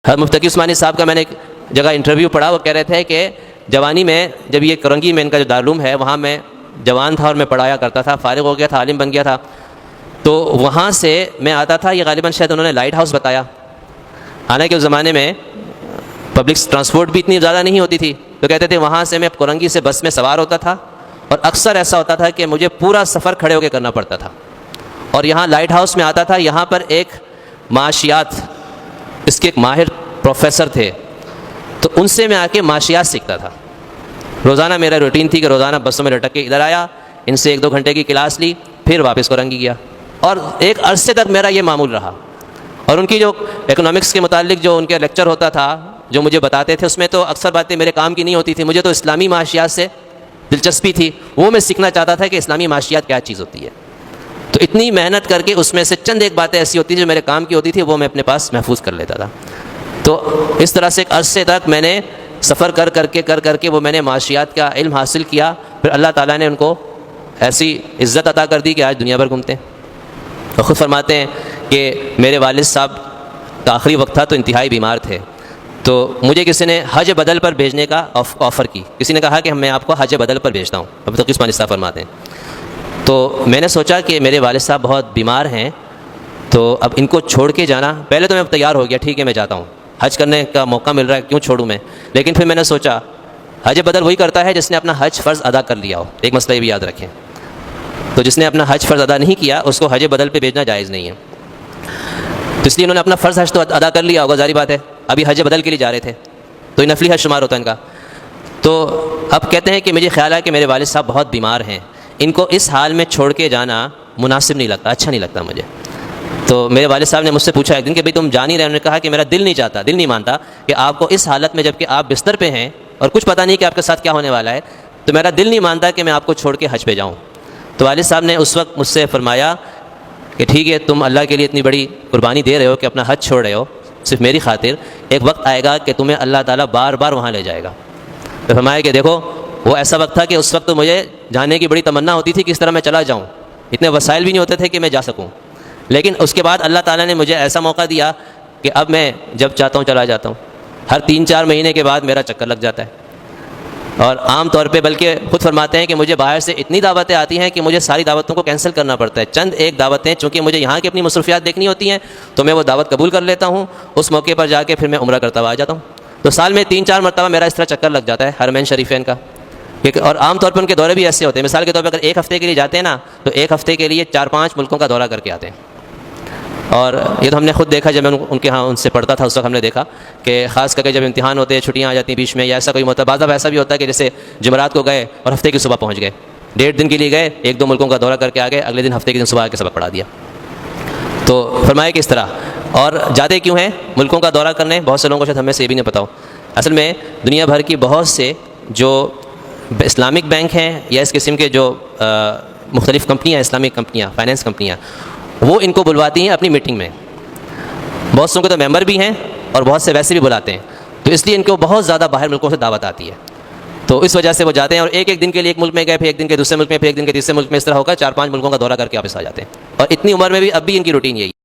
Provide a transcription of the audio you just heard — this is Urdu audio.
مفتقی عثمانی صاحب کا میں نے ایک جگہ انٹرویو پڑھا، وہ کہہ رہے تھے کہ جوانی میں جب یہ کرنگی میں ان کا جو دارالعلوم ہے وہاں میں جوان تھا اور میں پڑھایا کرتا تھا، فارغ ہو گیا تھا، عالم بن گیا تھا، تو وہاں سے میں آتا تھا، یہ غالباً شاید انہوں نے لائٹ ہاؤس بتایا، حالانکہ اس زمانے میں پبلک ٹرانسپورٹ بھی اتنی زیادہ نہیں ہوتی تھی، تو کہتے تھے وہاں سے میں کرنگی سے بس میں سوار ہوتا تھا اور اکثر ایسا ہوتا تھا کہ مجھے پورا سفر کھڑے ہو کے کرنا پڑتا تھا، اور یہاں لائٹ ہاؤس میں آتا تھا، یہاں پر ایک معاشیات اس کے ایک ماہر پروفیسر تھے، تو ان سے میں آ کے معاشیات سیکھتا تھا۔ روزانہ میرا روٹین تھی کہ روزانہ بسوں میں لٹک کے ادھر آیا، ان سے 1-2 گھنٹے کی کلاس لی، پھر واپس کرنگی گیا، اور ایک عرصے تک میرا یہ معمول رہا۔ اور ان کی جو اکنامکس کے متعلق جو ان کے لیکچر ہوتا تھا جو مجھے بتاتے تھے، اس میں تو اکثر باتیں میرے کام کی نہیں ہوتی تھی، مجھے تو اسلامی معاشیات سے دلچسپی تھی، وہ میں سیکھنا چاہتا تھا کہ اسلامی معاشیات کیا چیز ہوتی ہے، تو اتنی محنت کر کے اس میں سے چند ایک باتیں ایسی ہوتی جو میرے کام کی ہوتی تھی وہ میں اپنے پاس محفوظ کر لیتا تھا۔ تو اس طرح سے ایک عرصے تک میں نے سفر کر کر کے وہ میں نے معاشیات کا علم حاصل کیا، پھر اللہ تعالیٰ نے ان کو ایسی عزت عطا کر دی کہ آج دنیا بھر گھومتے ہیں۔ اور خود فرماتے ہیں کہ میرے والد صاحب کا آخری وقت تھا تو انتہائی بیمار تھے، تو مجھے کسی نے حج بدل پر بھیجنے کا آفر کی، کسی نے کہا کہ میں آپ کو حج بدل پر بھیجتا ہوں، اب تو عثمانی صاحب فرماتے ہیں۔ تو میں نے سوچا کہ میرے والد صاحب بہت بیمار ہیں، تو اب ان کو چھوڑ کے جانا، پہلے تو میں تیار ہو گیا، ٹھیک ہے میں جاتا ہوں، حج کرنے کا موقع مل رہا ہے کیوں چھوڑوں میں، لیکن پھر میں نے سوچا حج بدل وہی کرتا ہے جس نے اپنا حج فرض ادا کر لیا ہو، ایک مسئلہ یہ بھی یاد رکھیں، تو جس نے اپنا حج فرض ادا نہیں کیا اس کو حج بدل پہ بھیجنا جائز نہیں ہے، تو اس لیے انہوں نے اپنا فرض حج تو ادا کر لیا ہوگا، ظاہری بات ہے، ابھی حج بدل کے لیے جا رہے تھے، تو یہ نفلی حج شمار ہوتا ہے ان کا۔ تو اب کہتے ہیں کہ مجھے خیال ہے کہ میرے والد صاحب بہت بیمار ہیں، ان کو اس حال میں چھوڑ کے جانا مناسب نہیں لگتا، اچھا نہیں لگتا مجھے۔ تو میرے والد صاحب نے مجھ سے پوچھا ایک دن کہ بھئی تم جان ہی رہے، انہوں نے کہا کہ میرا دل نہیں چاہتا، دل نہیں مانتا کہ آپ کو اس حالت میں جب کہ آپ بستر پہ ہیں اور کچھ پتہ نہیں کہ آپ کے ساتھ کیا ہونے والا ہے، تو میرا دل نہیں مانتا کہ میں آپ کو چھوڑ کے حج پہ جاؤں۔ تو والد صاحب نے اس وقت مجھ سے فرمایا کہ ٹھیک ہے، تم اللہ کے لیے اتنی بڑی قربانی دے رہے ہو کہ اپنا حج چھوڑ رہے ہو صرف میری خاطر، ایک وقت آئے گا کہ تمہیں اللہ تعالیٰ بار بار وہاں لے جائے گا۔ تو فرمایا کہ دیکھو وہ ایسا وقت تھا کہ اس وقت تو مجھے جانے کی بڑی تمنا ہوتی تھی کہ اس طرح میں چلا جاؤں، اتنے وسائل بھی نہیں ہوتے تھے کہ میں جا سکوں، لیکن اس کے بعد اللہ تعالیٰ نے مجھے ایسا موقع دیا کہ اب میں جب چاہتا ہوں چلا جاتا ہوں، ہر 3-4 مہینے کے بعد میرا چکر لگ جاتا ہے، اور عام طور پہ بلکہ خود فرماتے ہیں کہ مجھے باہر سے اتنی دعوتیں آتی ہیں کہ مجھے ساری دعوتوں کو کینسل کرنا پڑتا ہے، چند ایک دعوتیں چونکہ مجھے یہاں کی اپنی مصروفیات دیکھنی ہوتی ہیں تو میں وہ دعوت قبول کر لیتا ہوں، اس موقع پر جا کے پھر میں عمرہ کرتا ہوا آ جاتا ہوں، تو سال میں 3-4 مرتبہ میرا اس طرح چکر لگ جاتا ہے حرمین شریفین کا، اور عام طور پر ان کے دورے بھی ایسے ہوتے ہیں، مثال کے طور پر اگر 1 ہفتے کے لیے جاتے ہیں نا تو 1 ہفتے کے لیے 4-5 ملکوں کا دورہ کر کے آتے ہیں، اور یہ تو ہم نے خود دیکھا جب میں ان کے ہاں ان سے پڑھتا تھا اس وقت ہم نے دیکھا کہ خاص کر کے جب امتحان ہوتے ہیں، چھٹیاں آ جاتی ہیں بیچ میں یا ایسا کوئی ہوتا ہے، بعض دفعہ ایسا بھی ہوتا ہے کہ جیسے جمعرات کو گئے اور ہفتے کی صبح پہنچ گئے، 1.5 دن کے لیے گئے، 1-2 ملکوں کا دورہ کر کے آ گئے، اگلے دن ہفتے کے دن صبح آ کے سبق پڑھا دیا۔ تو فرمایا کہ اس طرح، اور جاتے کیوں ہیں ملکوں کا دورہ کرنے، بہت سے لوگوں کو شاید ہمیں سے یہ بھی نہیں پتا ہو، اصل میں دنیا بھر کی بہت سے جو اسلامک بینک ہیں یا اس قسم کے جو مختلف کمپنیاں، اسلامک کمپنیاں، فائنینس کمپنیاں، وہ ان کو بلواتی ہیں اپنی میٹنگ میں، بہت سو کے تو ممبر بھی ہیں اور بہت سے ویسے بھی بلاتے ہیں، تو اس لیے ان کو بہت زیادہ باہر ملکوں سے دعوت آتی ہے، تو اس وجہ سے وہ جاتے ہیں اور ایک دن کے لیے ایک ملک میں گئے، پھر 1 دن کے دوسرے ملک میں، پھر 1 دن کے تیسرے ملک میں، اس طرح ہو کر 4-5 ملکوں کا دورہ کر کے واپس آ جاتے ہیں، اور اتنی عمر میں بھی اب بھی ان کی روٹین یہی ہے۔